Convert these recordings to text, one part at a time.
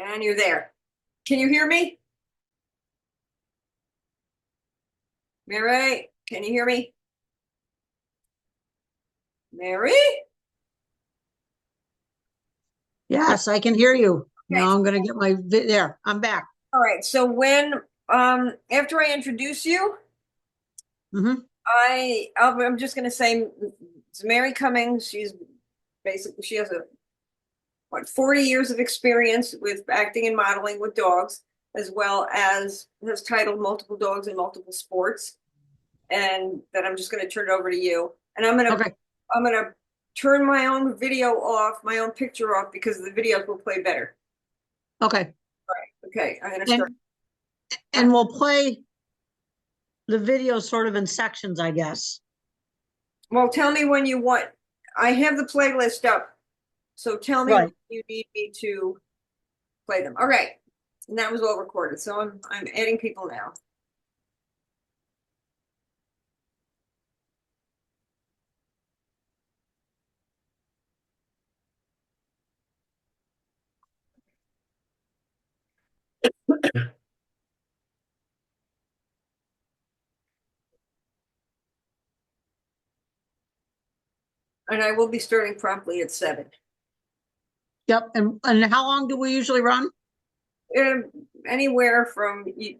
And you're there. Can you hear me? Mary, can you hear me? Mary? Yes, I can hear you. Okay. Now I'm going to get my there. I'm back. All right. So when after I introduce you, Hmm. I'm just going to say it's Mary Cummings. She has a 40 years of experience with acting and modeling with dogs, as well as has titled multiple dogs in multiple sports. And then I'm just going to turn it over to you. And Okay. I'm gonna turn my own video off, my own picture off, because the videos will play better. Okay. All right. Okay. I'm gonna start. And and we'll play the video sort of in sections, I guess. Well, tell me when you want. I have the playlist up, so tell me when Right. you need me to play them. All right. And that was all recorded, so I'm adding people now. And I will be starting promptly at 7. Yep. And how long do we usually run? Um, Anywhere from we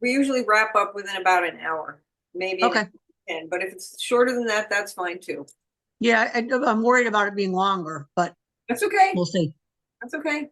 usually wrap up within about an hour, maybe an hour Okay. 10. But if it's shorter than that, that's fine too. Yeah, I'm worried about it being longer, but That's okay. we'll see. That's okay.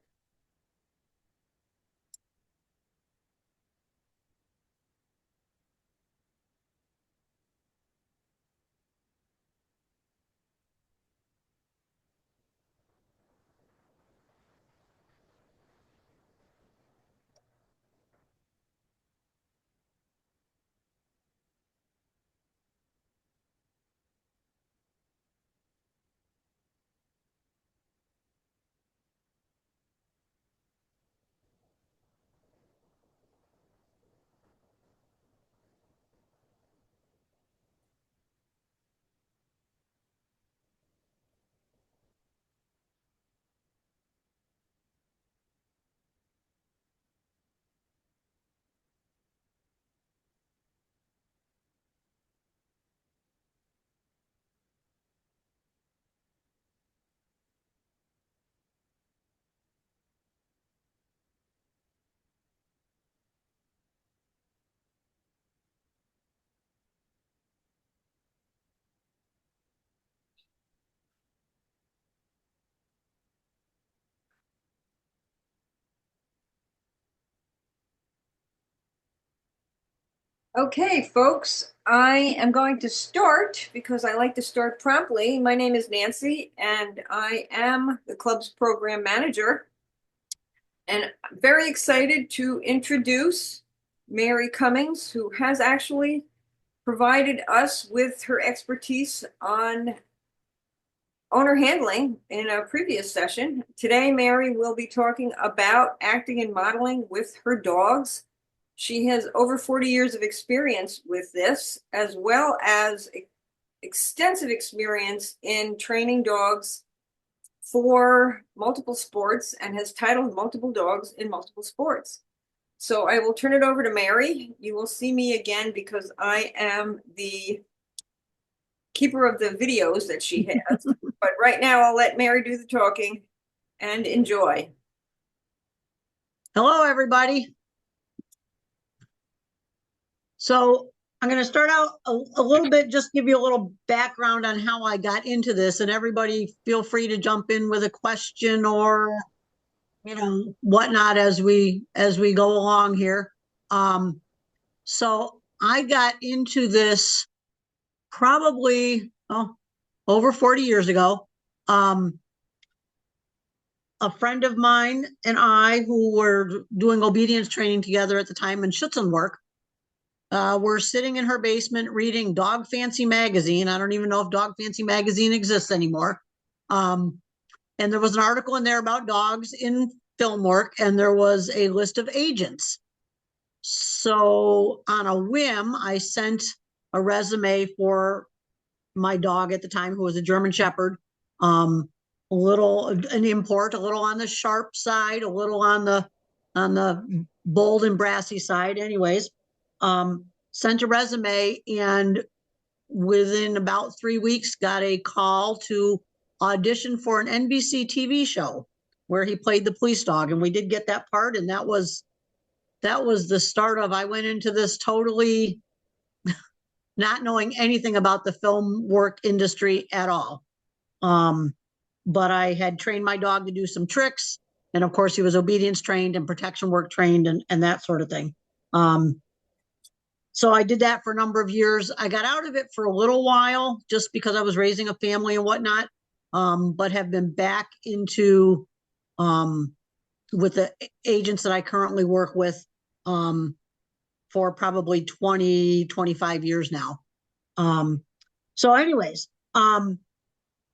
Okay, folks, I am going to start because I like to start promptly. My name is Nancy, and I am the club's program manager. And I'm very excited to introduce Mary Cummings, who has actually provided us with her expertise on owner handling in a previous session. Today, Mary will be talking about acting and modeling with her dogs. She has over 40 years of experience with this, as well as extensive experience in training dogs for multiple sports and has titled multiple dogs in multiple sports. So I will turn it over to Mary. You will see me again because I am the keeper of the videos that she has. But right now, I'll let Mary do the talking and enjoy. Hello, everybody. So I'm going to start out a little bit, just give you a little background on how I got into this, and everybody feel free to jump in with a question or whatnot as we go along here. So I got into this probably over 40 years ago. A friend of mine and I, who were doing obedience training together at the time in Schützenwerk, were sitting in her basement reading Dog Fancy magazine. I don't even know if Dog Fancy magazine exists anymore. Um, and there was an article in there about dogs in film work, and there was a list of agents. So on a whim, I sent a resume for my dog at the time, who was a German Shepherd. Um, a little an import, a little on the sharp side, a little on the bold and brassy side. Anyways, sent a resume, and within about 3 weeks, got a call to audition for an NBC TV show where he played the police dog, and we did get that part, and that was the start of. I went into this totally not knowing anything about the film work industry at all. Um, but I had trained my dog to do some tricks. And of course, he was obedience trained and protection work trained and that sort of thing. Um, so I did that for a number of years. I got out of it for a little while just because I was raising a family and whatnot, but have been back into um, with the agents that I currently work with um, for probably 20, 25 years now. Um, so, anyways,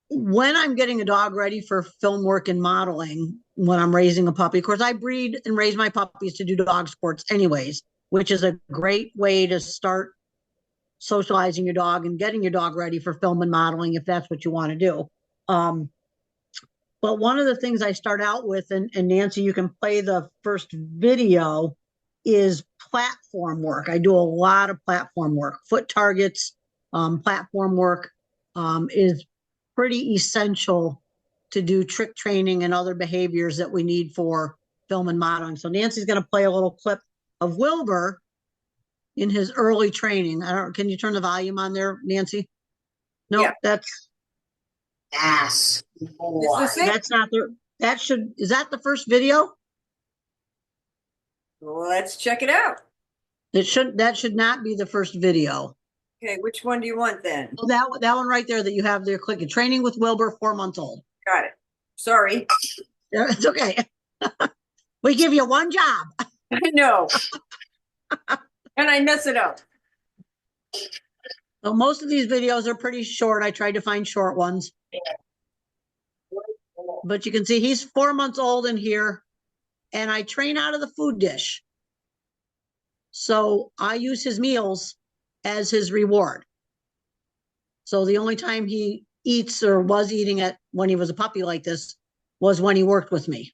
when I'm getting a dog ready for film work and modeling, when I'm raising a puppy, of course, I breed and raise my puppies to do dog sports, anyways, which is a great way to start socializing your dog and getting your dog ready for film and modeling if that's what you want to do. Um, but one of the things I start out with, and Nancy, you can play the first video, is platform work. I do a lot of platform work, foot targets, platform work is pretty essential to do trick training and other behaviors that we need for film and modeling. So Nancy's going to play a little clip of Wilbur in his early training. I don't. Can you turn the volume on there, Nancy? Yeah. No, that's Yes. Is this it? that's not the. That should is that the first video? Let's check it out. That should not be the first video. Okay, which one do you want then? Oh, that one right there that you have there. Click it. Training with Wilbur, 4 months old. Got it. Sorry. It's okay. We give you one job. I know. And I mess it up. So most of these videos are pretty short. I tried to find short ones. But you can see he's 4 months old in here, and I train out of the food dish. So I use his meals as his reward. So the only time he eats or was eating it when he was a puppy like this was when he worked with me.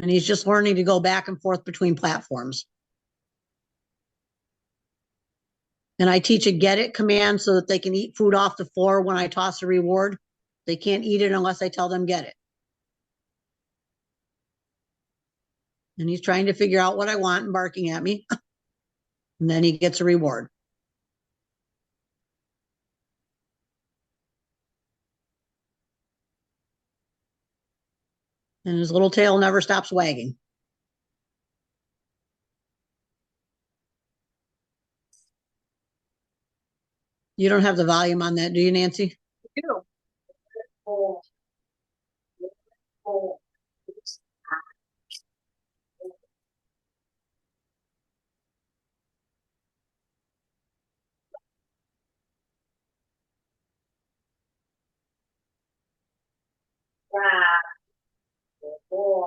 And he's just learning to go back and forth between platforms. And I teach a get it command so that they can eat food off the floor when I toss a reward. They can't eat it unless I tell them get it. And he's trying to figure out what I want and barking at me. And then he gets a reward. And his little tail never stops wagging. You don't have the volume on that, do you, Nancy? I do. Oh. Oh. Wow. Boy.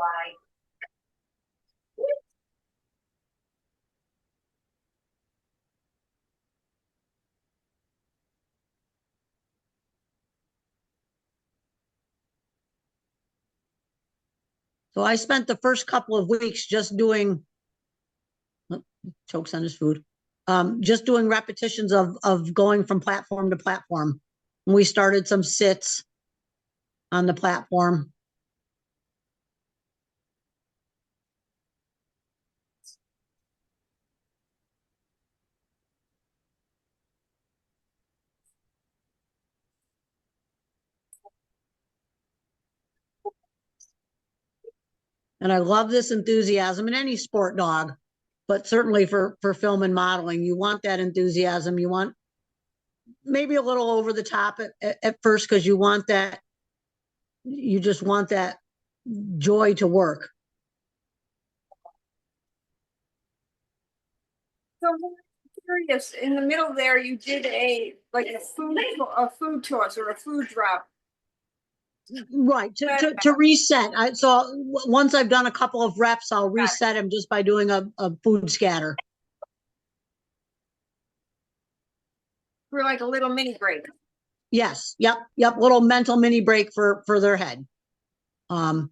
So I spent the first couple of weeks just doing, oh, chokes on his food, just doing repetitions of going from platform to platform. And we started some sits on the platform. And I love this enthusiasm in any sport dog, but certainly for film and modeling, you want that enthusiasm. You want maybe a little over the top at first because you just want that joy to work. So I'm curious, in the middle there, you did a food toss or a food drop. Right, to reset. So once I've done a couple of reps, I'll reset him just by doing a food scatter. for like a little mini break. Yes, yep, little mental mini break for their head. And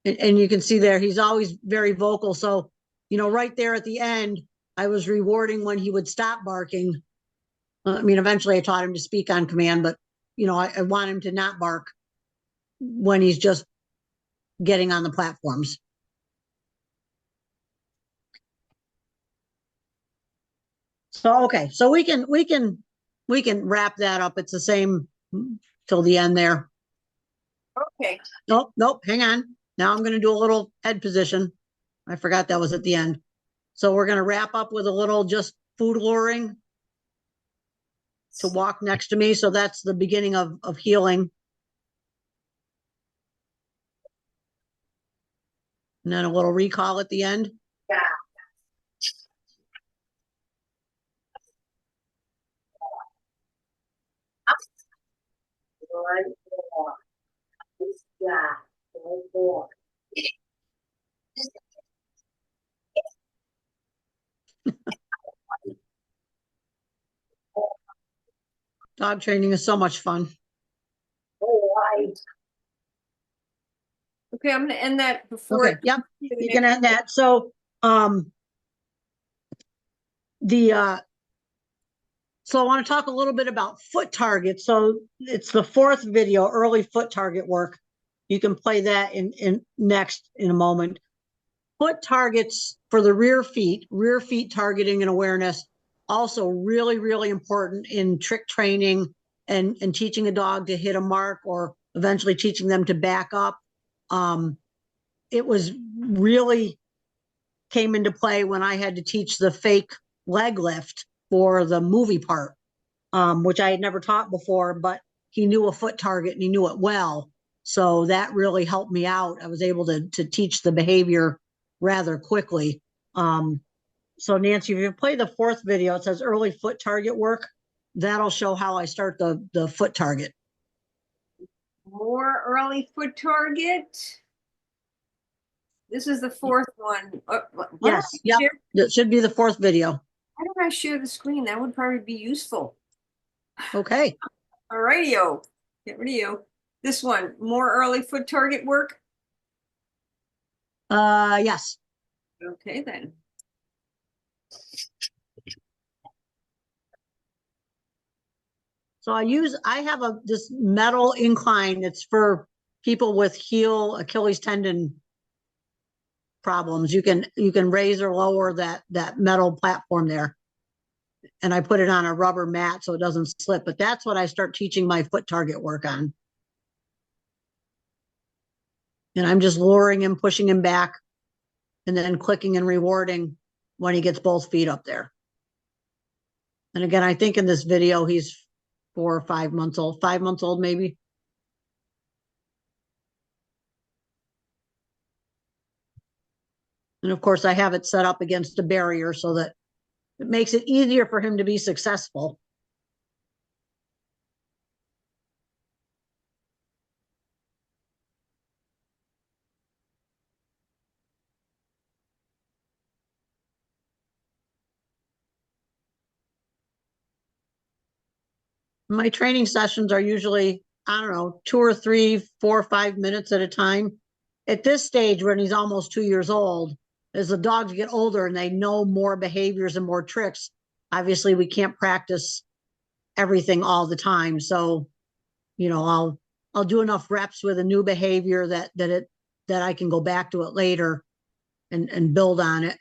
you can see there, he's always very vocal. So, right there at the end, I was rewarding when he would stop barking. I mean, eventually I taught him to speak on command, but I want him to not bark when he's just getting on the platforms. So, okay, so we can wrap that up. It's the same till the end there. Okay. Nope, hang on. Now I'm going to do a little head position. I forgot that was at the end. So we're going to wrap up with a little just food luring to walk next to me. So that's the beginning of healing. And then a little recall at the end. Yeah. Dog training is so much fun. Okay, I'm gonna end that before. Okay, yep, you can end that. So the so I want to talk a little bit about foot targets. So it's the fourth video, early foot target work. You can play that in next in a moment. Foot targets for the rear feet targeting and awareness, also really, really important in trick training and teaching a dog to hit a mark or eventually teaching them to back up. It was really came into play when I had to teach the fake leg lift for the movie part, which I had never taught before, but he knew a foot target and he knew it well. So that really helped me out. I was able to teach the behavior rather quickly. So Nancy, if you play the fourth video, it says early foot target work. That'll show how I start the foot target. More early foot target. This is the fourth one. Yes, yep. It should be the fourth video. Why don't I share the screen? That would probably be useful. Okay. All rightio. Get rid of you. This one, more early foot target work. Yes. Okay, then. So I have this metal incline. It's for people with heel Achilles tendon problems. You can raise or lower that metal platform there. And I put it on a rubber mat so it doesn't slip. But that's what I start teaching my foot target work on. And I'm just luring him, pushing him back, and then clicking and rewarding when he gets both feet up there. And again, I think in this video, he's 4 or 5 months old, 5 months old, maybe. And of course, I have it set up against a barrier so that it makes it easier for him to be successful. My training sessions are usually, I don't know, 2 or 3, 4 or 5 minutes at a time. At this stage, when he's almost 2 years old, as the dogs get older and they know more behaviors and more tricks, obviously we can't practice everything all the time. So, I'll do enough reps with a new behavior that I can go back to it later and build on it.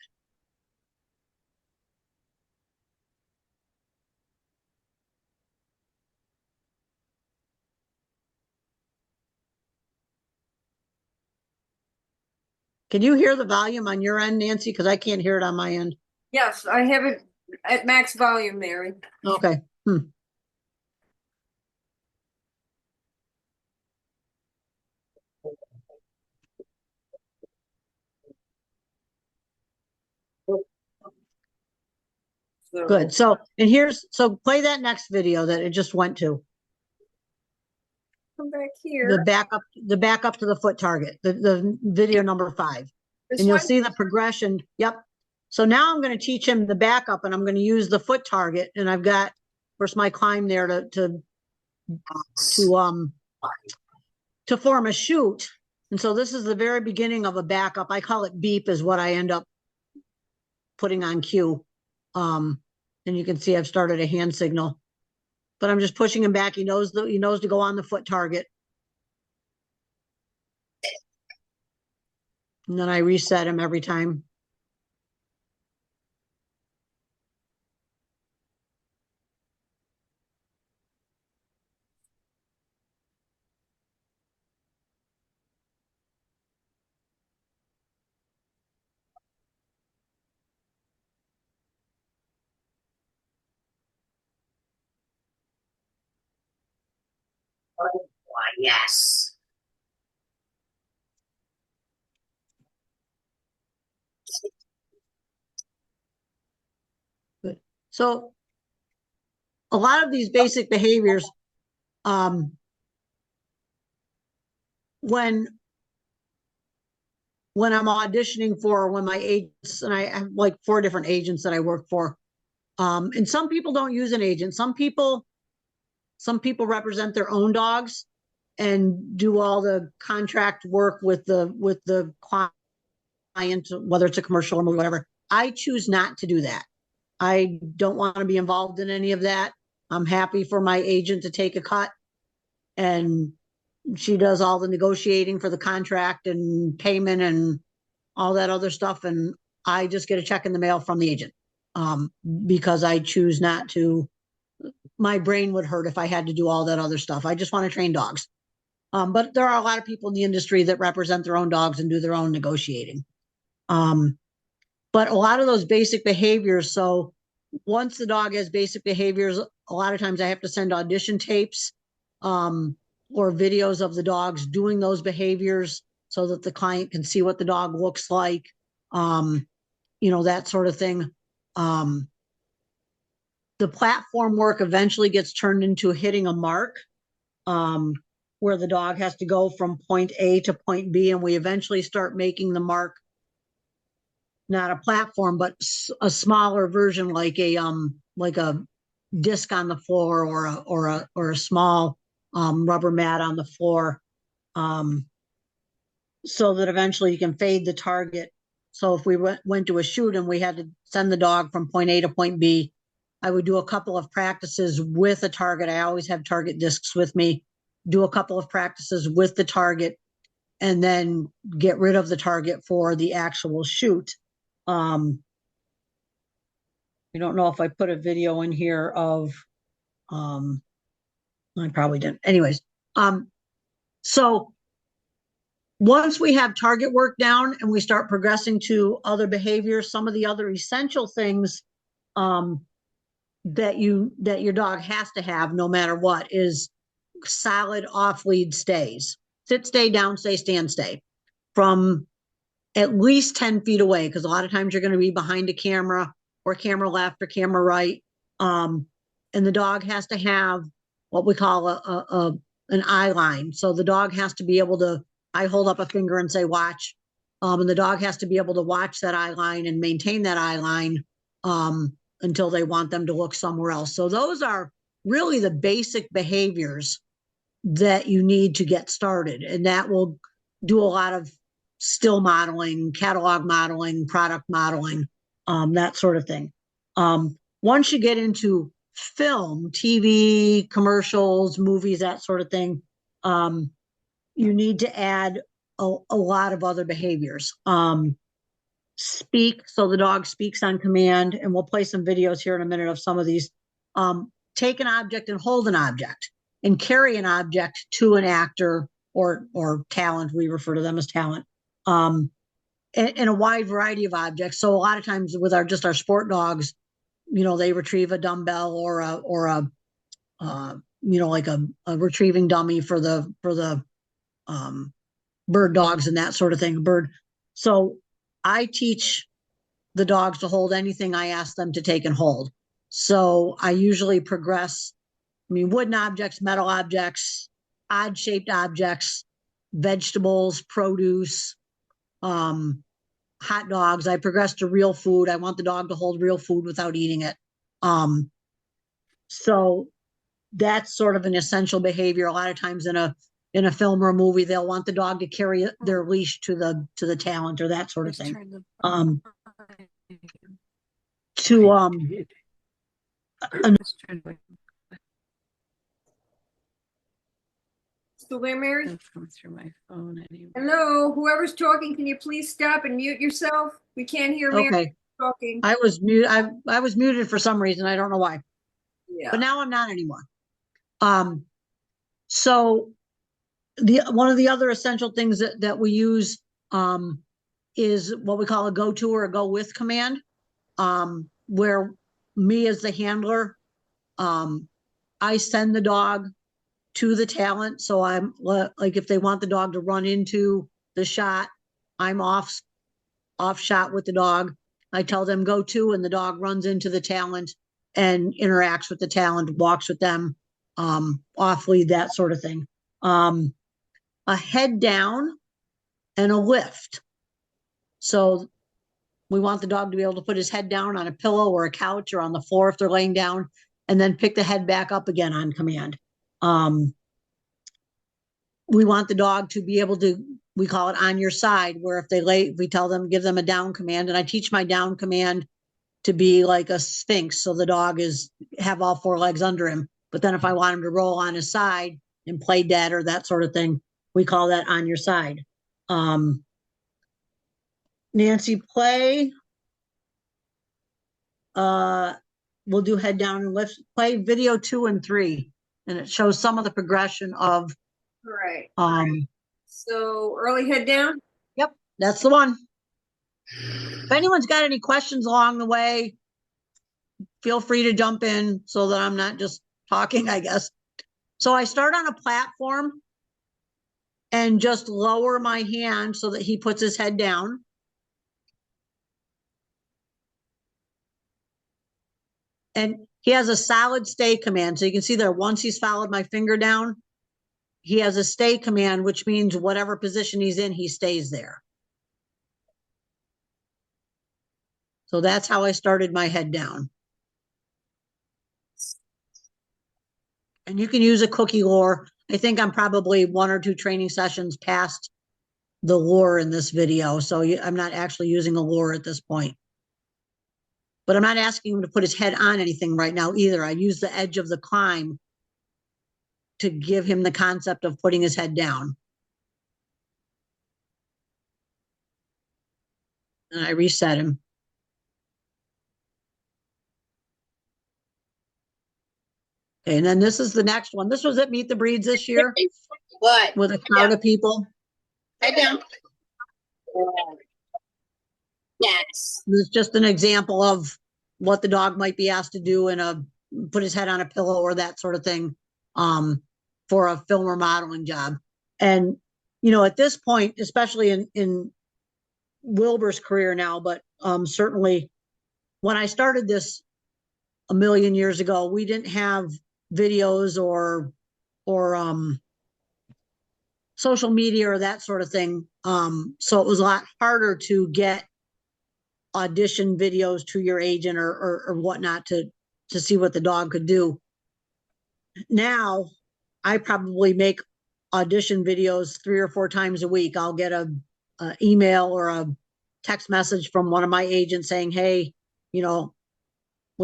Can you hear the volume on your end, Nancy? Because I can't hear it on my end. Yes, I have it at max volume, Mary. Okay. Good. So play that next video that it just went to. Come back here. The back up to the foot target, the video number 5. And you'll see the progression. Yep. So now I'm going to teach him the backup and I'm going to use the foot target. And I've got course, my climb there to to form a chute. And so this is the very beginning of a backup. I call it beep is what I end up putting on cue. And you can see I've started a hand signal, but I'm just pushing him back. He knows to go on the foot target. And then I reset him every time. Yes. So a lot of these basic behaviors, when I'm auditioning for when my agents, and I have like 4 different agents that I work for. And some people don't use an agent. Some people represent their own dogs and do all the contract work with the client, whether it's a commercial or whatever. I choose not to do that. I don't want to be involved in any of that. I'm happy for my agent to take a cut, and she does all the negotiating for the contract and payment and all that other stuff. And I just get a check in the mail from the agent, because I choose not to. My brain would hurt if I had to do all that other stuff. I just want to train dogs. But there are a lot of people in the industry that represent their own dogs and do their own negotiating. But a lot of those basic behaviors. So once the dog has basic behaviors, a lot of times I have to send audition tapes, or videos of the dogs doing those behaviors so that the client can see what the dog looks like, that sort of thing. The platform work eventually gets turned into hitting a mark, where the dog has to go from point A to point B, and we eventually start making the mark not a platform, but a smaller version, like a disc on the floor, or a small rubber mat on the floor, so that eventually you can fade the target. So if we went to a shoot and we had to send the dog from point A to point B, I would do a couple of practices with a target. I always have target discs with me. Do a couple of practices with the target, and then get rid of the target for the actual shoot. I don't know if I put a video in here of, I probably didn't. Anyways, so once we have target work down and we start progressing to other behaviors, some of the other essential things, that your dog has to have no matter what is solid off lead stays. Sit, stay, down, stay, stand, stay, from at least 10 feet away, because a lot of times you're going to be behind a camera, or camera left or camera right. And the dog has to have what we call an eye line. So the dog has to be able to, I hold up a finger and say, watch. And the dog has to be able to watch that eye line and maintain that eye line, until they want them to look somewhere else. So those are really the basic behaviors that you need to get started. And that will do a lot of still modeling, catalog modeling, product modeling, that sort of thing. Once you get into film, TV, commercials, movies, that sort of thing, you need to add a lot of other behaviors. Speak, so the dog speaks on command, and we'll play some videos here in a minute of some of these. Take an object and hold an object, and carry an object to an actor or talent. We refer to them as talent. In a wide variety of objects. So a lot of times with our sport dogs, they retrieve a dumbbell or a like a retrieving dummy for the bird dogs and that sort of thing. So I teach the dogs to hold anything I ask them to take and hold. So I usually progress, wooden objects, metal objects, odd shaped objects, vegetables, produce, hot dogs. I progress to real food. I want the dog to hold real food without eating it. So that's sort of an essential behavior. A lot of times in a film or a movie, they'll want the dog to carry their leash to the talent or that sort of Just thing. turn the Um, to just turn the still there, Mary? That's come through my phone anyway. Hello, whoever's talking, can you please stop and mute yourself? We can't hear Mary okay, talking. I was muted for some reason. I don't know why, Yeah. but now I'm not anymore. Um, so the one of the other essential things that we use is what we call a go to or a go with command, where me as the handler, I send the dog to the talent. So I'm like, if they want the dog to run into the shot, I'm off shot with the dog. I tell them go to, and the dog runs into the talent and interacts with the talent, walks with them, off lead, that sort of thing. A head down and a lift. So we want the dog to be able to put his head down on a pillow or a couch or on the floor if they're laying down, and then pick the head back up again on command. We want the dog to be able to, we call it on your side, where if they lay, we tell them, give them a down command. And I teach my down command to be like a sphinx. So the dog have all four legs under him. But then if I want him to roll on his side and play dead or that sort of thing, we call that on your side. Nancy, play. We'll do head down and lift. Play video 2 and 3, and it shows some of the progression of. All right. Um, So early head down. Yep, that's the one. If anyone's got any questions along the way, feel free to jump in so that I'm not just talking, I guess. So I start on a platform and just lower my hand so that he puts his head down. And he has a solid stay command. So you can see there, once he's followed my finger down, he has a stay command, which means whatever position he's in, he stays there. So that's how I started my head down. And you can use a cookie lure. I think I'm probably 1 or 2 training sessions past the lure in this video. So I'm not actually using a lure at this point. But I'm not asking him to put his head on anything right now either. I use the edge of the climb to give him the concept of putting his head down. And I reset him. Okay, and then this is the next one. This was at Meet the Breeds this year. What? With a crowd of people. Head down. Yes. It's just an example of what the dog might be asked to do put his head on a pillow or that sort of thing, for a film or modeling job. And, at this point, especially in Wilbur's career now, but certainly when I started this a million years ago, we didn't have videos or social media or that sort of thing. So it was a lot harder to get audition videos to your agent or whatnot to see what the dog could do. Now I probably make audition videos 3 or 4 times a week. I'll get a email or a text message from one of my agents saying, hey, we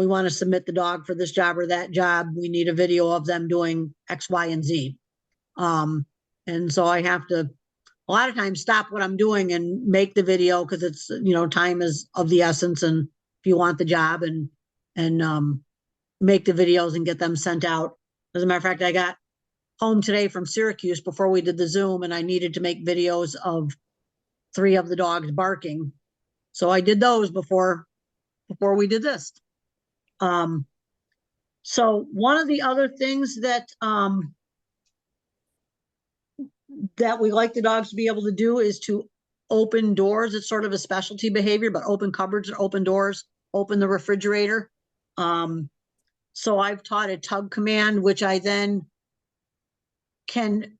want to submit the dog for this job or that job. We need a video of them doing X, Y, and Z. And so I have to a lot of times stop what I'm doing and make the video because it's, time is of the essence. And if you want the job and make the videos and get them sent out. As a matter of fact, I got home today from Syracuse before we did the Zoom, and I needed to make videos of 3 of the dogs barking. So I did those before we did this. So one of the other things that we like the dogs to be able to do is to open doors. It's sort of a specialty behavior, but open cupboards or open doors, open the refrigerator. So I've taught a tug command, which I then can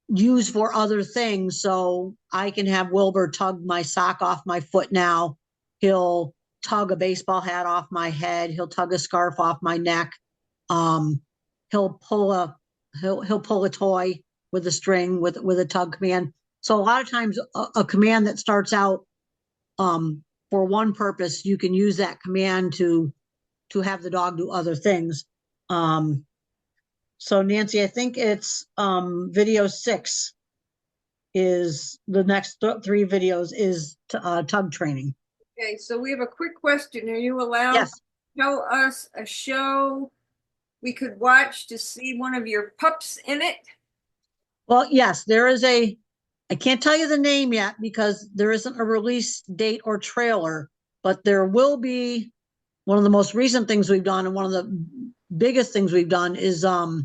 use for other things. So I can have Wilbur tug my sock off my foot now. He'll tug a baseball hat off my head. He'll tug a scarf off my neck. He'll pull a he'll pull a toy with a string with a tug command. So a lot of times a command that starts out for one purpose, you can use that command to have the dog do other things. So Nancy, I think it's video 6 is the next 3 videos is tug training. Okay, so we have a quick question. Are you allowed Yes. to show us a show we could watch to see one of your pups in it? Well, yes, there is I can't tell you the name yet because there isn't a release date or trailer, but there will be. One of the most recent things we've done and one of the biggest things we've done is a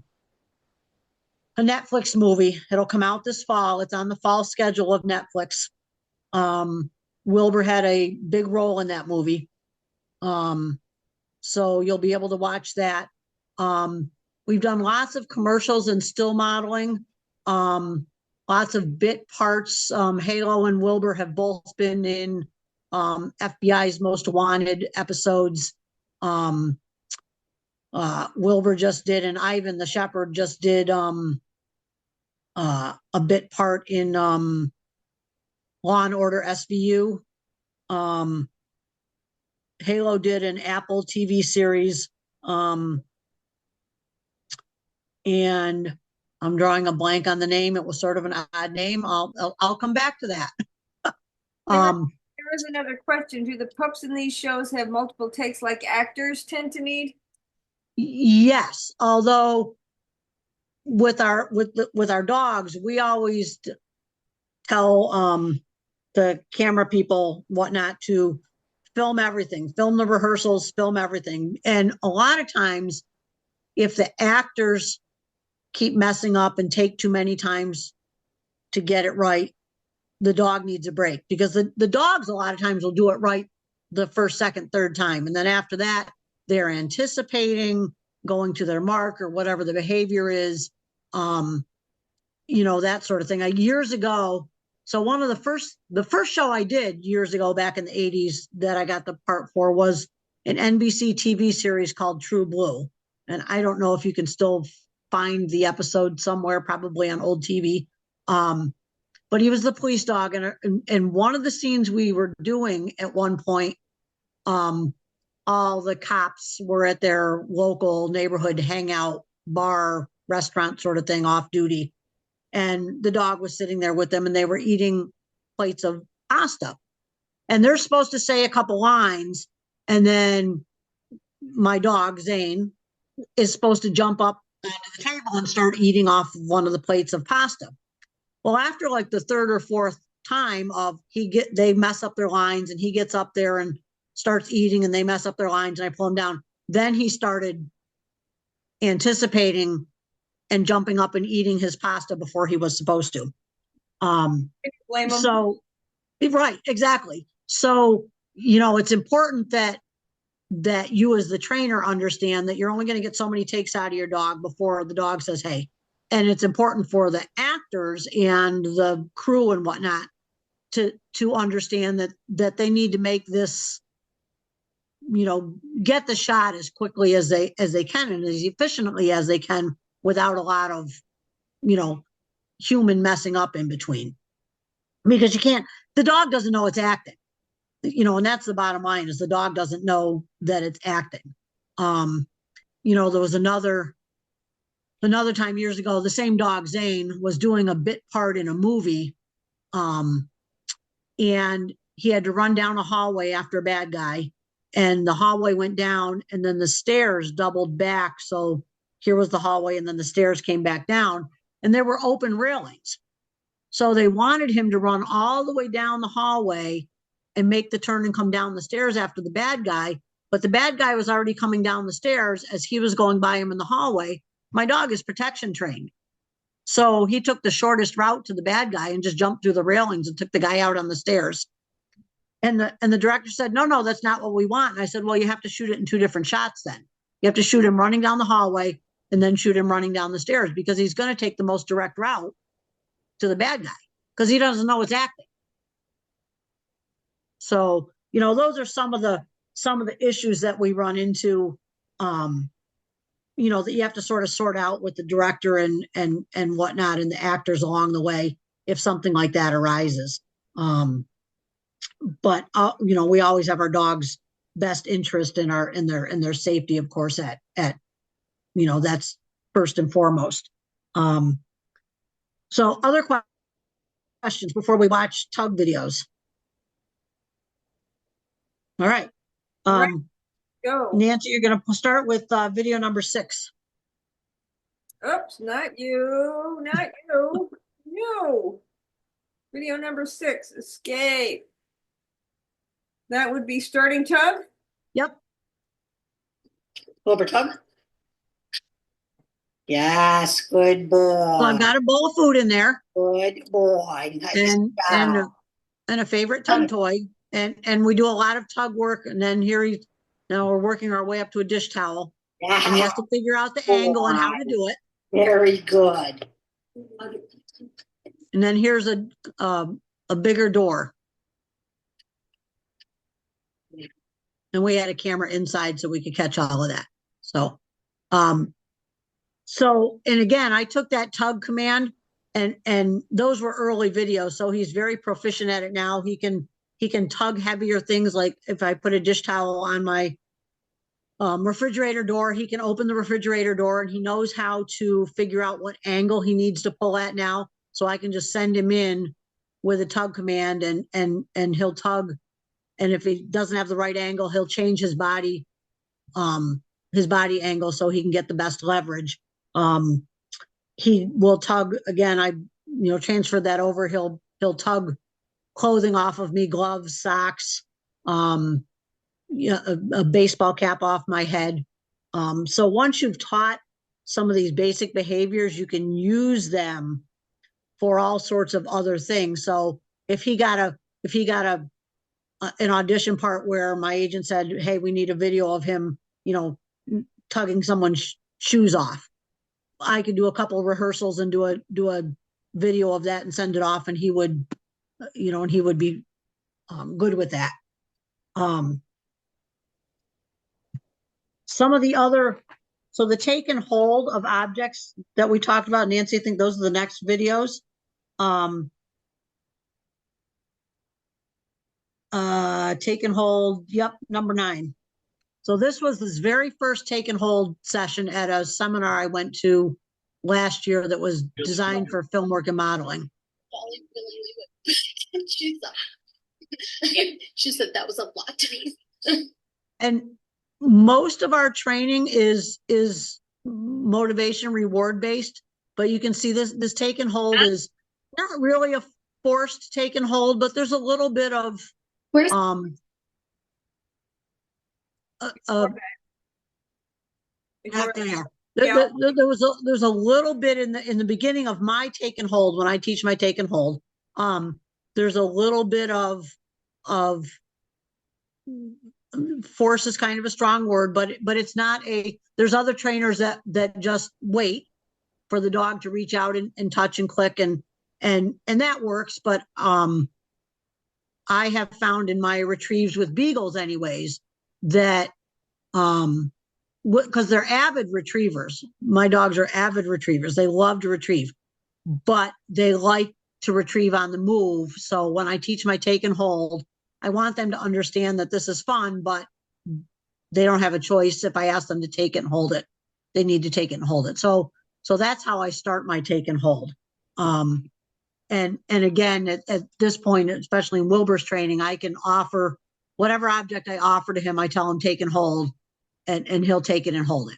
Netflix movie. It'll come out this fall. It's on the fall schedule of Netflix. Wilbur had a big role in that movie. So you'll be able to watch that. We've done lots of commercials and still modeling. Lots of bit parts. Halo and Wilbur have both been in FBI's Most Wanted episodes. Wilbur just did, and Ivan the Shepherd just did a bit part in Law and Order SVU. Halo did an Apple TV series. And I'm drawing a blank on the name. It was sort of an odd name. I'll come back to that. There is another question. Do the pups in these shows have multiple takes like actors tend to need? Yes, although with our dogs, we always tell the camera people whatnot to film everything, film the rehearsals, film everything. And a lot of times, if the actors keep messing up and take too many times to get it right, the dog needs a break because the dogs a lot of times will do it right the first, second, third time. And then after that, they're anticipating going to their mark or whatever the behavior is, that sort of thing. Years ago, so one of the first show I did years ago back in the 80s that I got the part for was an NBC TV series called True Blue. And I don't know if you can still find the episode somewhere, probably on old TV. But he was the police dog. And one of the scenes we were doing at one point, all the cops were at their local neighborhood hangout bar, restaurant sort of thing, off duty. And the dog was sitting there with them and they were eating plates of pasta. And they're supposed to say a couple lines. And then my dog, Zane, is supposed to jump up onto the table and start eating off one of the plates of pasta. Well, after like the third or fourth time of they mess up their lines and he gets up there and starts eating and they mess up their lines and I pull him down. Then he started anticipating and jumping up and eating his pasta before he was supposed to. Blame him. So, right, exactly. So, it's important that you as the trainer understand that you're only going to get so many takes out of your dog before the dog says, hey. And it's important for the actors and the crew and whatnot to understand that they need to make this, get the shot as quickly as they can and as efficiently as they can without a lot of, human messing up in between. Because the dog doesn't know it's acting, and that's the bottom line is the dog doesn't know that it's acting. There was another time years ago, the same dog, Zane, was doing a bit part in a movie. And he had to run down a hallway after a bad guy. And the hallway went down and then the stairs doubled back. So here was the hallway and then the stairs came back down and there were open railings. So they wanted him to run all the way down the hallway and make the turn and come down the stairs after the bad guy. But the bad guy was already coming down the stairs as he was going by him in the hallway. My dog is protection trained. So he took the shortest route to the bad guy and just jumped through the railings and took the guy out on the stairs. And the director said, no, that's not what we want. And I said, well, you have to shoot it in 2 different shots then. You have to shoot him running down the hallway and then shoot him running down the stairs because he's going to take the most direct route to the bad guy because he doesn't know it's acting. So, those are some of the issues that we run into you know, that you have to sort of sort out with the director and whatnot and the actors along the way if something like that arises. But you know, we always have our dog's best interest in their safety, of course, at you know, that's first and foremost. So other questions before we watch tug videos. All right. All right, go. Nancy, you're going to start with video number 6. Oops, not you, not you. No. Video number 6, escape. That would be starting tug. Yep. Over tug. Yes, good boy. So I've got a bowl of food in there. Good boy. Nice and job. and a favorite tug toy. And we do a lot of tug work. And then now we're working our way up to a dish towel. And he has to figure out the angle and how to do it. Very good. And then here's a bigger door. And we had a camera inside so we could catch all of that. So, and again, I took that tug command and those were early videos. So he's very proficient at it now. He can tug heavier things. Like if I put a dish towel on my refrigerator door, he can open the refrigerator door and he knows how to figure out what angle he needs to pull at now. So I can just send him in with a tug command and he'll tug. And if he doesn't have the right angle, he'll change his body angle so he can get the best leverage. He will tug again. I transferred that over. He'll tug clothing off of me, gloves, socks, a baseball cap off my head. So once you've taught some of these basic behaviors, you can use them for all sorts of other things. So if he got an audition part where my agent said, "Hey, we need a video of him, tugging someone's shoes off," I could do a couple of rehearsals and do a video of that and send it off, and he would be good with that. Some of the other, so the take and hold of objects that we talked about, Nancy, I think those are the next videos. Take and hold, yep, number 9. So this was this very first take and hold session at a seminar I went to last year that was designed for film work and modeling. She said that was a lot to me. And most of our training is motivation reward based, but you can see this take and hold is not really a forced take and hold, but there's a little bit of there's a little bit in the beginning of my take and hold when I teach my take and hold. There's a little bit of force is kind of a strong word, but it's not there's other trainers that just wait for the dog to reach out and touch and click and that works. But I have found in my retrieves with beagles anyways that because they're avid retrievers. My dogs are avid retrievers. They love to retrieve, but they like to retrieve on the move. So when I teach my take and hold, I want them to understand that this is fun, but they don't have a choice. If I ask them to take it and hold it, they need to take it and hold it. So that's how I start my take and hold. And again, at this point, especially in Wilbur's training, I can offer whatever object I offer to him. I tell him take and hold, and he'll take it and hold it.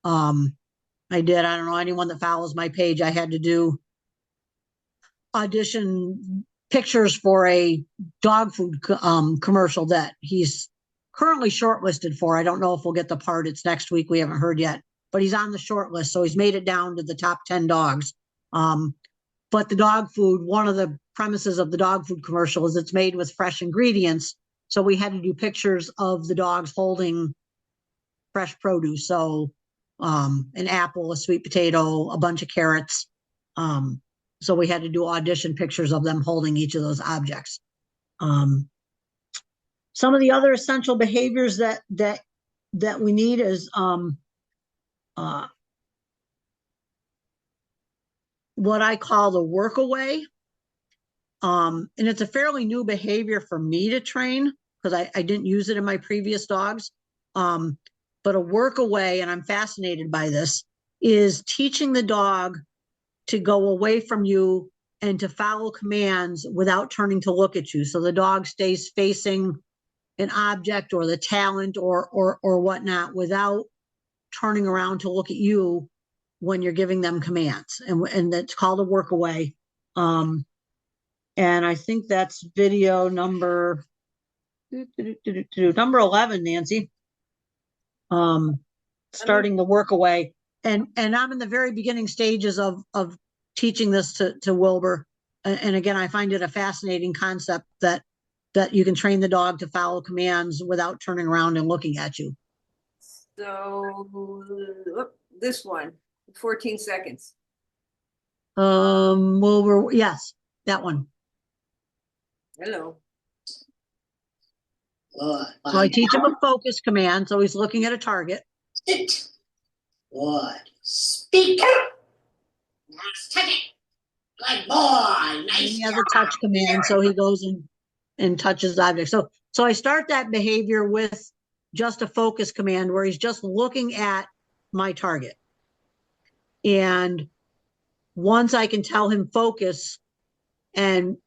I don't know, anyone that follows my page, I had to do audition pictures for a dog food commercial that he's currently shortlisted for. I don't know if we'll get the part. It's next week. We haven't heard yet, but he's on the short list. So he's made it down to the top 10 dogs. But the dog food, one of the premises of the dog food commercial is it's made with fresh ingredients. So we had to do pictures of the dogs holding fresh produce. So an apple, a sweet potato, a bunch of carrots. So we had to do audition pictures of them holding each of those objects. Some of the other essential behaviors that we need is what I call the workaway. And it's a fairly new behavior for me to train because I didn't use it in my previous dogs. But a workaway, and I'm fascinated by this, is teaching the dog to go away from you and to follow commands without turning to look at you. So the dog stays facing an object or the talent or whatnot without turning around to look at you when you're giving them commands. And that's called a workaway. And I think that's video number 11, Nancy. Starting the workaway. And I'm in the very beginning stages of teaching this to Wilbur. And again, I find it a fascinating concept that you can train the dog to follow commands without turning around and looking at you. So this one, 14 seconds. Wilbur, yes, that one. Hello. So I teach him a focus command. So he's looking at a target. Sit. Good. Speak. Nice touch. Good boy. Nice. He has a touch command, so he goes and touches objects. So I start that behavior with just a focus command where he's just looking at my target. And once I can tell him focus and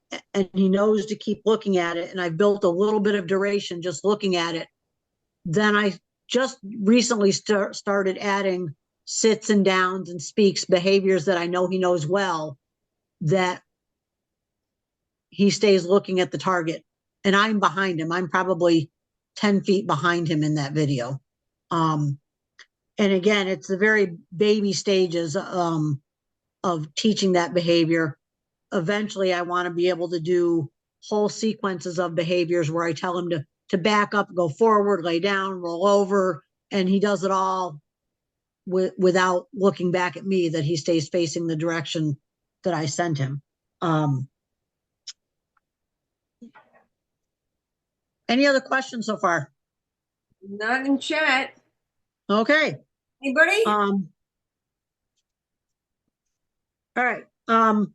he knows to keep looking at it, and I've built a little bit of duration just looking at it, then I just recently started adding sits and downs and speaks, behaviors that I know he knows well, that he stays looking at the target. And I'm behind him. I'm probably 10 feet behind him in that video. And again, it's the very baby stages of teaching that behavior. Eventually, I want to be able to do whole sequences of behaviors where I tell him to back up, go forward, lay down, roll over, and he does it all without looking back at me, that he stays facing the direction that I sent him. Any other questions so far? Not in chat. Okay. Anybody? All right. I'm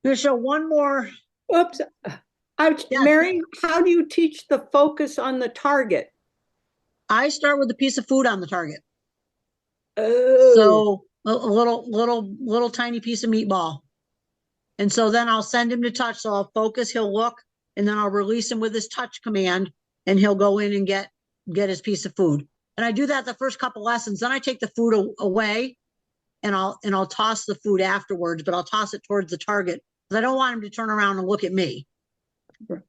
gonna show one more. Oops. Yes. Mary, how do you teach the focus on the target? I start with a piece of food on the target. Oh. So a little tiny piece of meatball. And so then I'll send him to touch. So I'll focus, he'll look, and then I'll release him with his touch command, and he'll go in and get his piece of food. And I do that the first couple lessons. Then I take the food away, and I'll toss the food afterwards, but I'll toss it towards the target because I don't want him to turn around and look at me.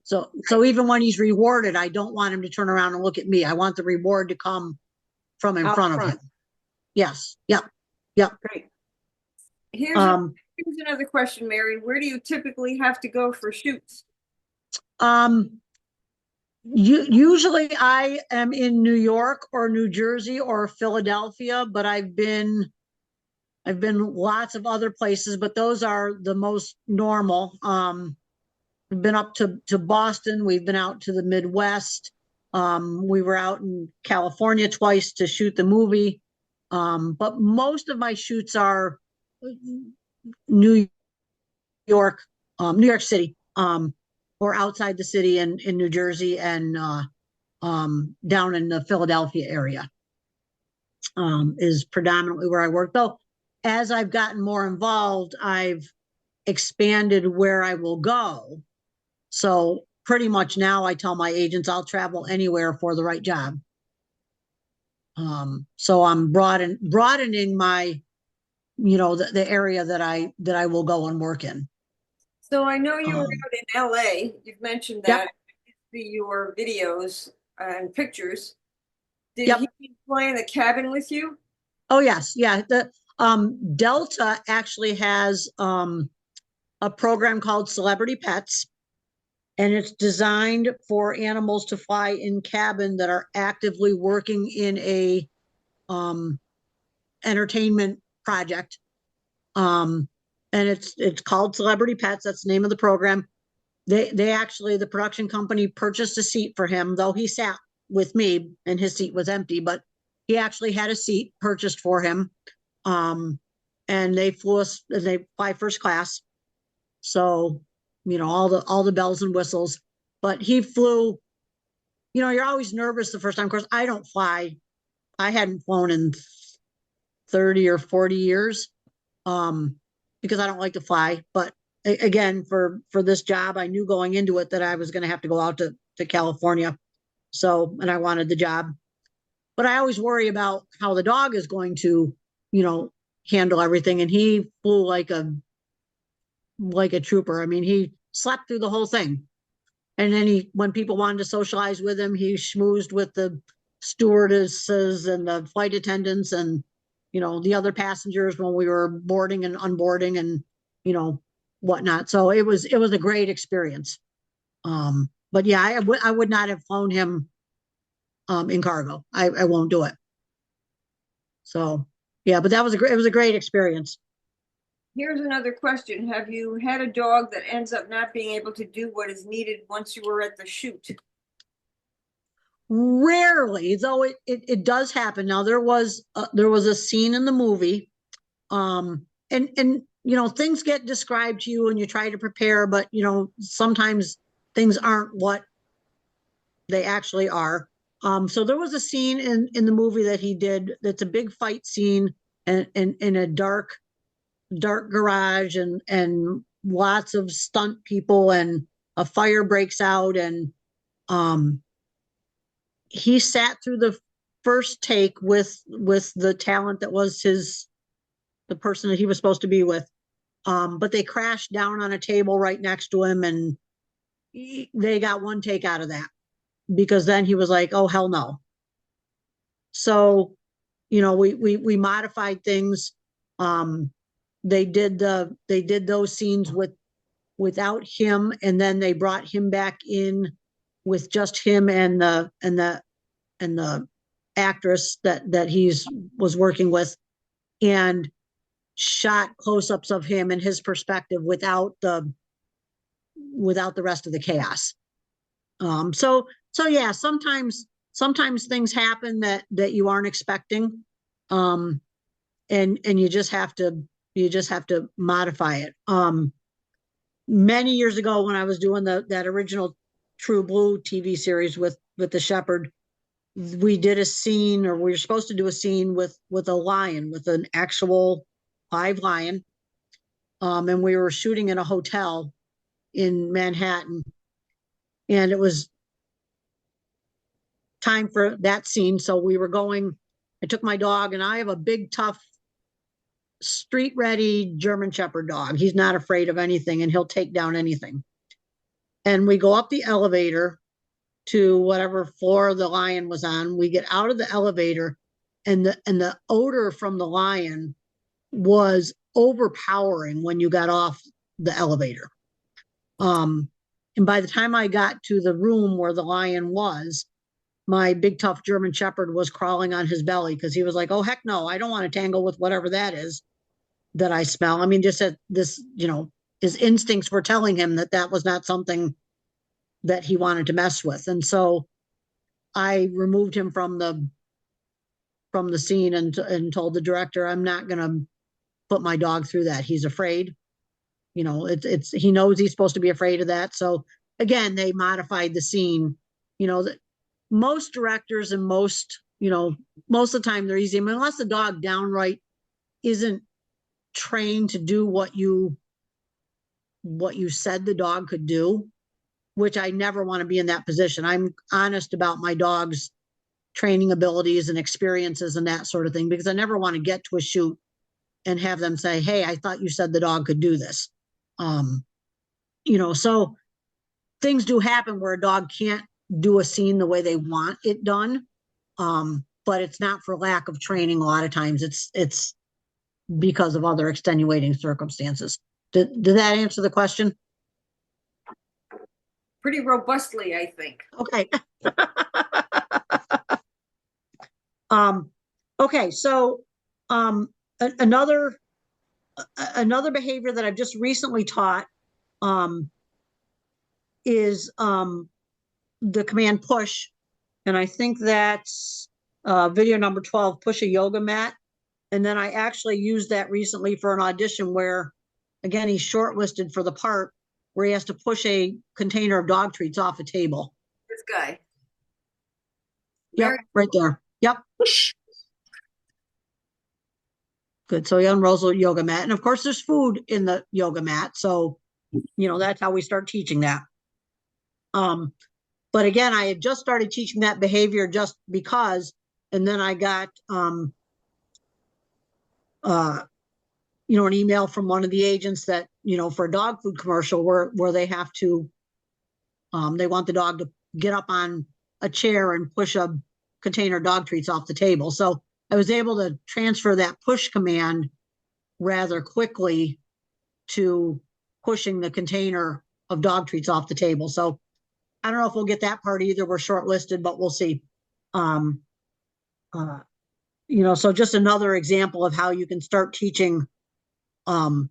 So even when he's rewarded, I don't want him to turn around and look at me. I want the reward to come from in front of him. Yes. Yep. Great. Here's another question, Mary. Where do you typically have to go for shoots? Usually I am in New York or New Jersey or Philadelphia, but I've been lots of other places, but those are the most normal. We've been up to Boston. We've been out to the Midwest. We were out in California twice to shoot the movie. But most of my shoots are New York City, or outside the city in New Jersey and down in the Philadelphia area is predominantly where I work. Though as I've gotten more involved, I've expanded where I will go. So pretty much now I tell my agents I'll travel anywhere for the right job. So I'm broadening my, the area that I will go and work in. So I know you were out in LA. You've mentioned that. Yep. See your videos and pictures. Did Yep. he fly in the cabin with you? Oh yes, yeah. The Delta actually has a program called Celebrity Pets, and it's designed for animals to fly in cabin that are actively working in a entertainment project. And it's called Celebrity Pets. That's the name of the program. They actually, the production company purchased a seat for him, though he sat with me and his seat was empty, but he actually had a seat purchased for him. And they fly first class. So, all the bells and whistles, but he flew, you're always nervous the first time. Of course, I don't fly. I hadn't flown in 30 or 40 years, because I don't like to fly. But again, for this job, I knew going into it that I was going to have to go out to California. So, and I wanted the job, but I always worry about how the dog is going to, handle everything. And he flew like a trooper. I mean, he slept through the whole thing. And then when people wanted to socialize with him, he schmoozed with the stewardesses and the flight attendants and, the other passengers when we were boarding and unboarding and, whatnot. So it was a great experience. But yeah, I would not have flown him, in cargo. I won't do it. So yeah, but it was a great experience. Here's another question. Have you had a dog that ends up not being able to do what is needed once you were at the shoot? Rarely, though it does happen. Now there was a scene in the movie, and things get described to you and you try to prepare, but sometimes things aren't what they actually are. So there was a scene in the movie that he did that's a big fight scene and in a dark garage and lots of stunt people and a fire breaks out and he sat through the first take with the talent that was the person that he was supposed to be with. But they crashed down on a table right next to him and they got one take out of that because then he was like, oh, hell no. So, we modified things. They did those scenes without him, and then they brought him back in with just him and the actress that was working with, and shot close-ups of him and his perspective without the rest of the chaos. So yeah, sometimes things happen that you aren't expecting, and you just have to modify it. Many years ago when I was doing that original True Blue TV series with the Shepherd, we did a scene, or we were supposed to do a scene with a lion, with an actual live lion. And we were shooting in a hotel in Manhattan, and it was time for that scene. So I took my dog, and I have a big, tough, street ready German Shepherd dog. He's not afraid of anything and he'll take down anything. And we go up the elevator to whatever floor the lion was on. We get out of the elevator and the odor from the lion was overpowering when you got off the elevator. And by the time I got to the room where the lion was, my big tough German Shepherd was crawling on his belly because he was like, oh, heck no, I don't want to tangle with whatever that is that I smell. I mean, just that this, his instincts were telling him that was not something that he wanted to mess with. And so I removed him from the scene and told the director, I'm not going to put my dog through that. He's afraid. He knows he's supposed to be afraid of that. So again, they modified the scene. That most directors and most of the time they're easy. I mean, unless the dog downright isn't trained to do what you said the dog could do, which I never want to be in that position. I'm honest about my dog's training abilities and experiences and that sort of thing, because I never want to get to a shoot and have them say, hey, I thought you said the dog could do this. So things do happen where a dog can't do a scene the way they want it done. But it's not for lack of training. A lot of times it's because of other extenuating circumstances. Did that answer the question? Pretty robustly, I think. Okay. Okay, so another behavior that I've just recently taught is the command push, and I think that's video number 12, push a yoga mat. And then I actually used that recently for an audition where, again, he's shortlisted for the part where he has to push a container of dog treats off a table. This guy. Yep, right there. Yep. Good. So he unrolls a yoga mat. And of course, there's food in the yoga mat. So, that's how we start teaching that. But again, I had just started teaching that behavior just because, and then I got, an email from one of the agents that, for a dog food commercial where they have to, they want the dog to get up on a chair and push a container of dog treats off the table. So I was able to transfer that push command rather quickly to pushing the container of dog treats off the table. So I don't know if we'll get that part either. We're shortlisted, but we'll see. So just another example of how you can start teaching a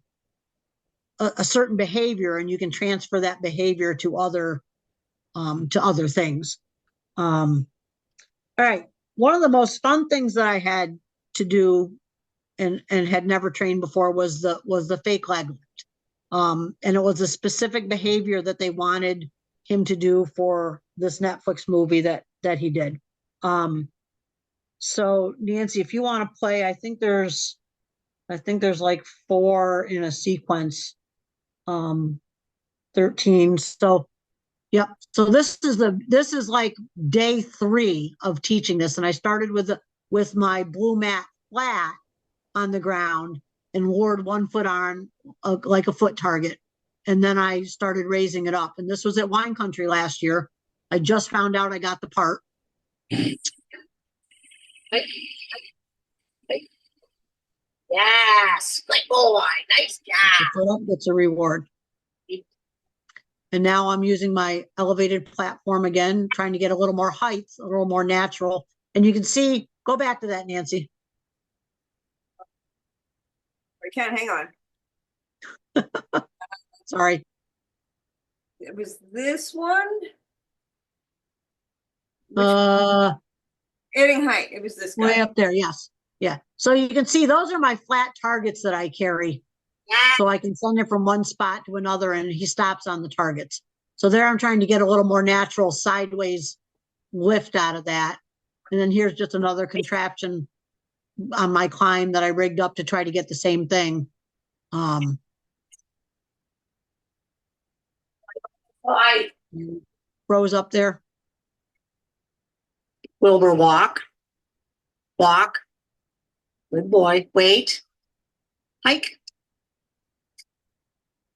certain behavior, and you can transfer that behavior to other things. All right. One of the most fun things that I had to do and had never trained before was the fake leg lift. And it was a specific behavior that they wanted him to do for this Netflix movie that he did. So Nancy, if you want to play, I think there's like 4 in a sequence. 13. So yep. So this is like day 3 of teaching this. And I started with my blue mat flat on the ground and lowered 1 foot on like a foot target. And then I started raising it up. And this was at Wine Country last year. I just found out I got the part. Yes, good boy, nice job. The foot up gets a reward. And now I'm using my elevated platform again, trying to get a little more height, a little more natural. And you can see, go back to that, Nancy. I can't, hang on. Sorry. It was this one. Adding height. It was this guy. Way up there, yes. Yeah. So you can see those are my flat targets that I carry. Yeah. So I can send it from one spot to another and he stops on the targets. So there I'm trying to get a little more natural sideways lift out of that. And then here's just another contraption on my climb that I rigged up to try to get the same thing. Rose up there. Wilbur, walk. Walk. Good boy. Wait. Hike.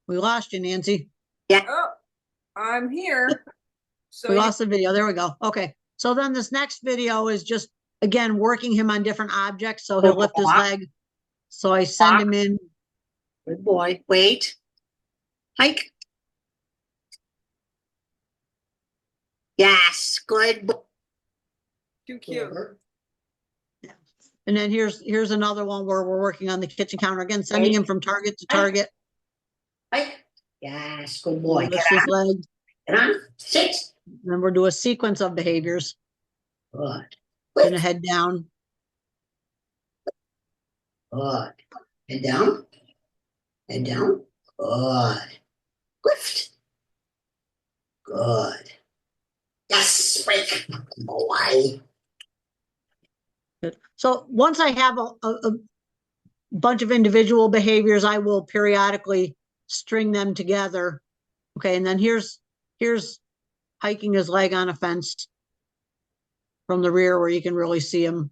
We lost you, Nancy. Yeah. Oh, I'm here. So we lost the video. There we go. Okay. So then this next video is just, again, working him on different objects. So he'll lift his leg. So I send him in. Good boy. Wait. Hike. Yes. Good. Too cute. Yeah. And then here's another one where we're working on the kitchen counter again, sending him from target to target. Hike. Yes. Good boy. Lift his leg. Get on. Sit. Then we'll do a sequence of behaviors. Good. Gonna head down. Good. Head down. Head down. Good. Lift. Good. Yes, break. Boy. Good. So once I have a bunch of individual behaviors, I will periodically string them together. Okay, and then here's hiking his leg on a fence from the rear where you can really see him.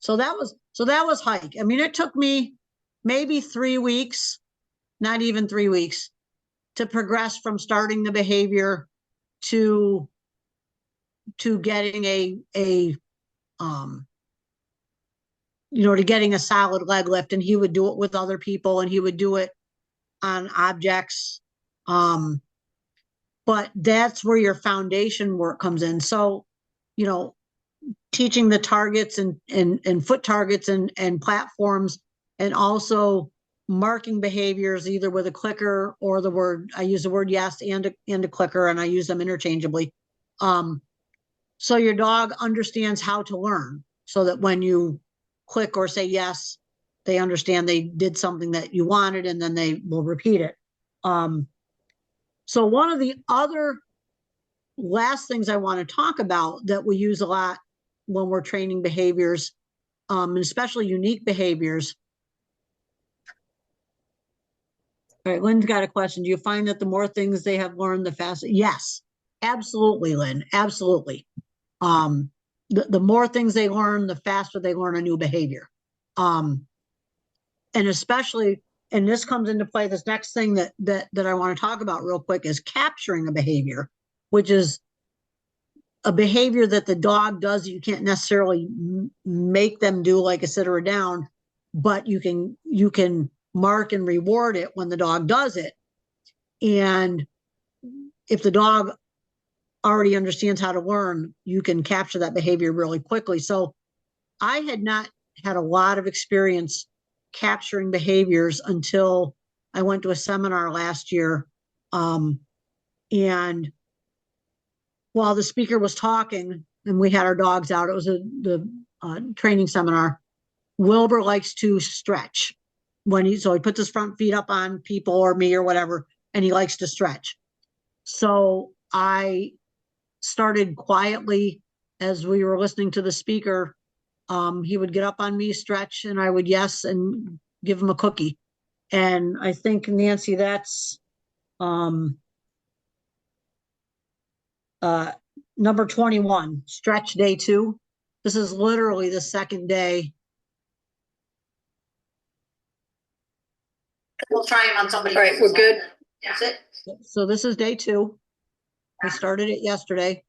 So that was hike. I mean, it took me maybe 3 weeks, not even 3 weeks, to progress from starting the behavior to getting to getting a solid leg lift. And he would do it with other people and he would do it on objects. But that's where your foundation work comes in. So, teaching the targets and foot targets and platforms, and also marking behaviors either with a clicker or the word, I use the word yes and a clicker, and I use them interchangeably. So your dog understands how to learn, so that when you click or say yes, they understand they did something that you wanted, and then they will repeat it. So one of the other last things I want to talk about that we use a lot when we're training behaviors, and especially unique behaviors. All right, Lynn's got a question. Do you find that the more things they have learned, the faster? Yes, absolutely, Lynn, absolutely. The more things they learn, the faster they learn a new behavior. And especially, and this comes into play, this next thing that I want to talk about real quick is capturing a behavior, which is a behavior that the dog does that you can't necessarily make them do, like a sit or a down, but you can mark and reward it when the dog does it. And if the dog already understands how to learn, you can capture that behavior really quickly. So I had not had a lot of experience capturing behaviors until I went to a seminar last year. And while the speaker was talking and we had our dogs out, it was the training seminar. Wilbur likes to stretch so he puts his front feet up on people or me or whatever, and he likes to stretch. So I started quietly as we were listening to the speaker. He would get up on me, stretch, and I would yes and give him a cookie. And I think, Nancy, that's number 21, stretch day 2. This is literally the second day. We'll try him on somebody. All right, we're good. That's it. So this is day 2. We started it yesterday,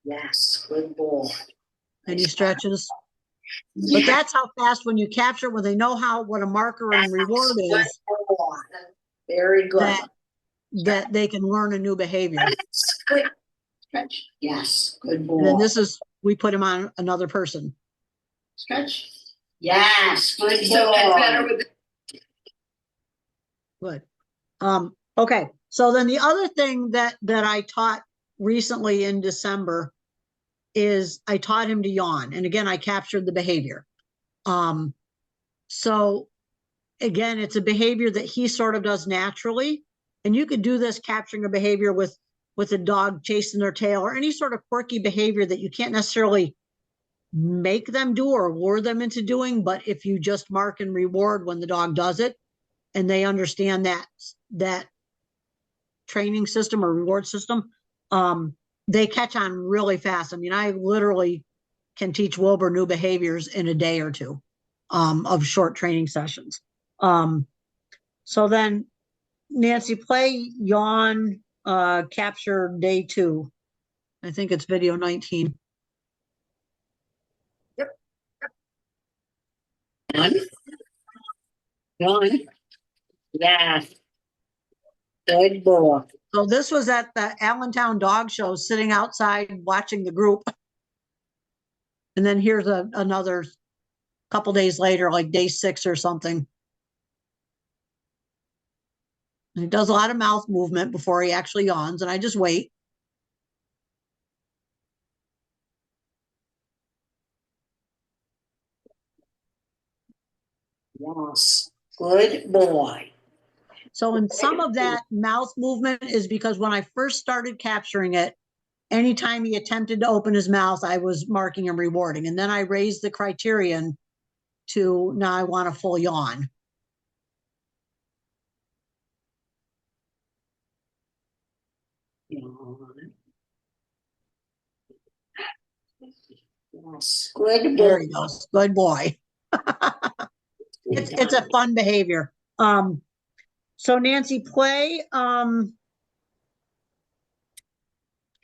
Yes, good boy. and he stretches. But that's how fast, when you capture, when they know what a marker and reward is, Very good. that they can learn a new behavior. Good. Stretch. Yes, good boy. And then we put him on another person. Stretch. Yes, good boy. So that's better with Good. Okay. So then the other thing that I taught recently in December is I taught him to yawn. And again, I captured the behavior. So again, it's a behavior that he sort of does naturally. And you could do this capturing a behavior with a dog chasing their tail, or any sort of quirky behavior that you can't necessarily make them do or lure them into doing. But if you just mark and reward when the dog does it, and they understand that training system or reward system, they catch on really fast. I mean, I literally can teach Wilbur new behaviors in a day or two of short training sessions. So then, Nancy, play yawn capture day 2. I think it's video 19. Yep. Yawn. Yes. Good boy. So this was at the Allentown Dog Show, sitting outside watching the group. And then here's another couple days later, like day 6 or something. And he does a lot of mouth movement before he actually yawns, and I just wait. Yes. Good boy. So, and some of that mouth movement is because when I first started capturing it, anytime he attempted to open his mouth, I was marking and rewarding. And then I raised the criterion to now I want a full yawn. Yawn. Yes. Good boy. There he goes. Good boy. It's a fun behavior. So Nancy, play.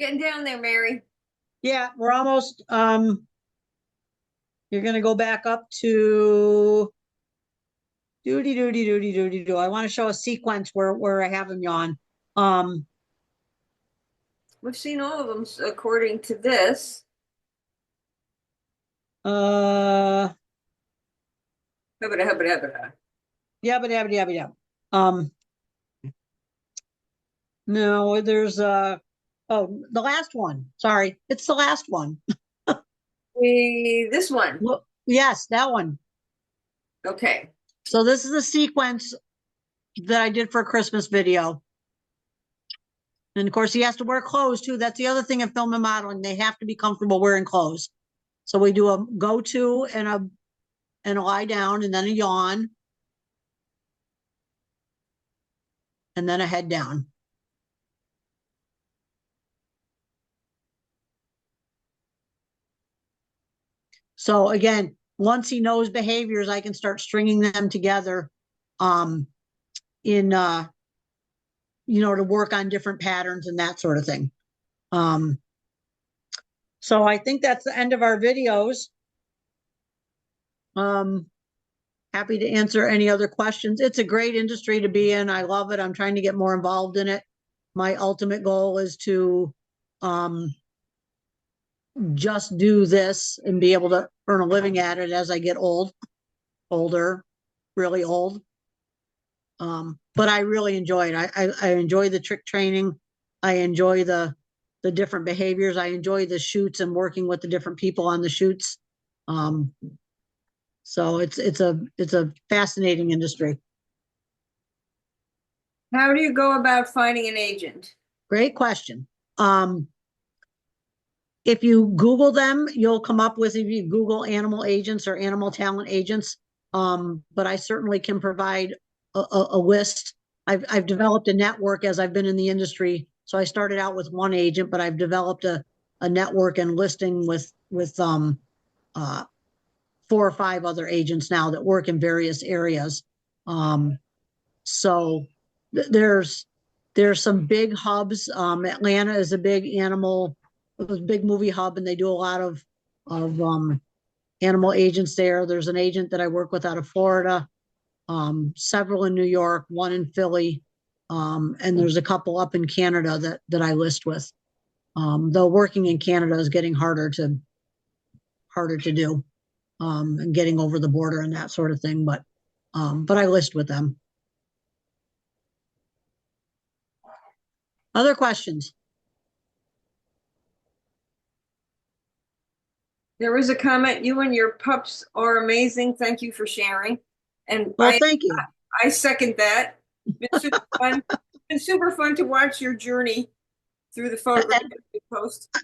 getting down there, Mary. Yeah, we're almost. You're gonna go back up to do. I want to show a sequence where I have him yawn. We've seen all of them according to this. Uh, Hubba-da, hubba-da, hubba-da. Yabba dabba dabba dabba. No, there's oh, the last one. Sorry, it's the last one. This one. Look, yes, that one. Okay. So this is a sequence that I did for a Christmas video. And of course, he has to wear clothes too. That's the other thing in film and modeling. They have to be comfortable wearing clothes. So we do a go to and a lie down and then a yawn. And then a head down. So again, once he knows behaviors, I can start stringing them together in to work on different patterns and that sort of thing. So I think that's the end of our videos. Happy to answer any other questions. It's a great industry to be in. I love it. I'm trying to get more involved in it. My ultimate goal is to just do this and be able to earn a living at it as I get older, really old. But I really enjoy it. I enjoy the trick training. I enjoy the different behaviors. I enjoy the shoots and working with the different people on the shoots. So it's a fascinating industry. How do you go about finding an agent? Great question. If you Google them, you'll come up with, if you Google animal agents or animal talent agents. But I certainly can provide a list. I've developed a network as I've been in the industry. So I started out with one agent, but I've developed a network and listing with 4 or 5 other agents now that work in various areas. So there's some big hubs. Atlanta is a big big movie hub, and they do a lot of animal agents there. There's an agent that I work with out of Florida, several in New York, one in Philly, and there's a couple up in Canada that I list with. Though working in Canada is getting harder to do, and getting over the border and that sort of thing. But I list with them. Other questions? There was a comment, you and your pups are amazing. Thank you for sharing. And Well, thank you. I second that. It's been super fun. It's been super fun to watch your journey through the photographs you post.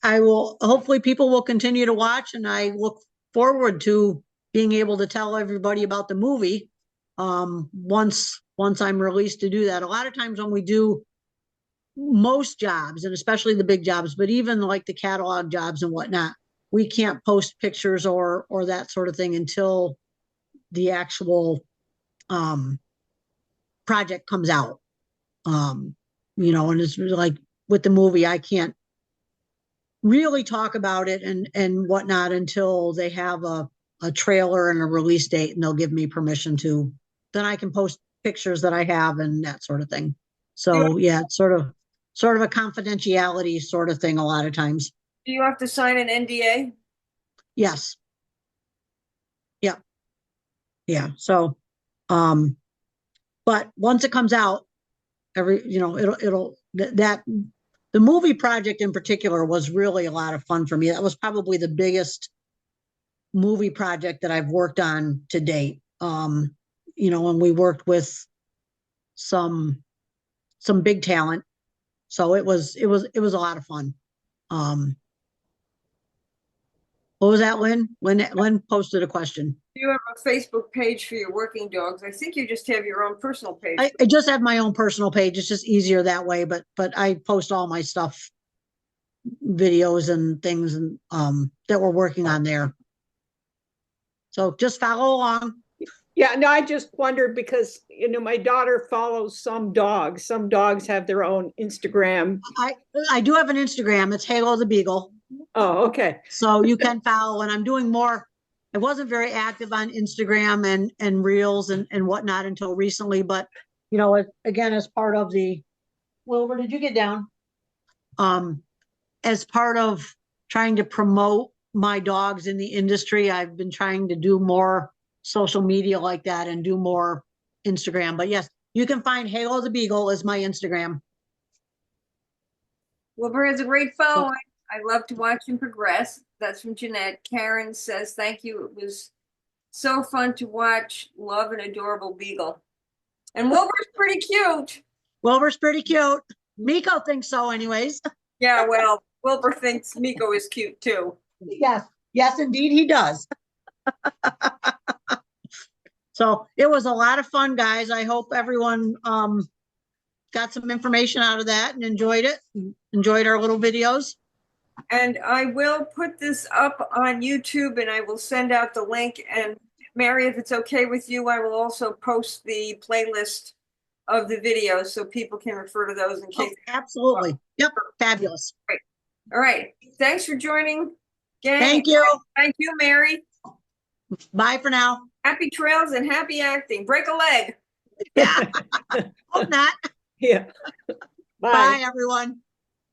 Hopefully people will continue to watch, and I look forward to being able to tell everybody about the movie once I'm released to do that. A lot of times when we do most jobs, and especially the big jobs, but even like the catalog jobs and whatnot, we can't post pictures or that sort of thing until the actual project comes out. And it's like with the movie, I can't really talk about it and whatnot until they have a trailer and a release date, and they'll give me permission to. Then I can post pictures that I have and that sort of thing. So yeah, it's sort of a confidentiality sort of thing a lot of times. Do you have to sign an NDA? Yes. Yeah. Yeah. So, but once it comes out, it'll that the movie project in particular was really a lot of fun for me. That was probably the biggest movie project that I've worked on to date. And we worked with some big talent. So it was a lot of fun. What was that, Lynn? Lynn posted a question. Do you have a Facebook page for your working dogs? I think you just have your own personal page. I just have my own personal page. It's just easier that way, but I post all my stuff, videos and things and that we're working on there. So just follow along. Yeah, no, I just wondered because my daughter follows some dogs. Some dogs have their own Instagram. I do have an Instagram. It's Halo the Beagle. Oh, okay. So you can follow, and I'm doing more. I wasn't very active on Instagram and Reels and whatnot until recently, but again, as part of the Wilbur, did you get down? As part of trying to promote my dogs in the industry, I've been trying to do more social media like that and do more Instagram. But yes, you can find Halo the Beagle as my Instagram. Wilbur has a great following. I love to watch him progress. That's from Jeanette. Karen says, thank you. It was so fun to watch. Love an adorable beagle. And Wilbur's pretty cute. Wilbur's pretty cute. Miko thinks so anyways. Yeah, well, Wilbur thinks Miko is cute too. Yes, yes, indeed he does. So it was a lot of fun, guys. I hope everyone got some information out of that and enjoyed it. Enjoyed our little videos. And I will put this up on YouTube and I will send out the link. And Mary, if it's okay with you, I will also post the playlist of the videos so people can refer to those in Oh, case. absolutely. Yep. Fabulous. All right. Thanks for joining, gang. Thank you. Thank you, Mary. Bye for now. Happy trails and happy acting. Break a leg. Yeah. Hope not. Yeah. Bye, everyone.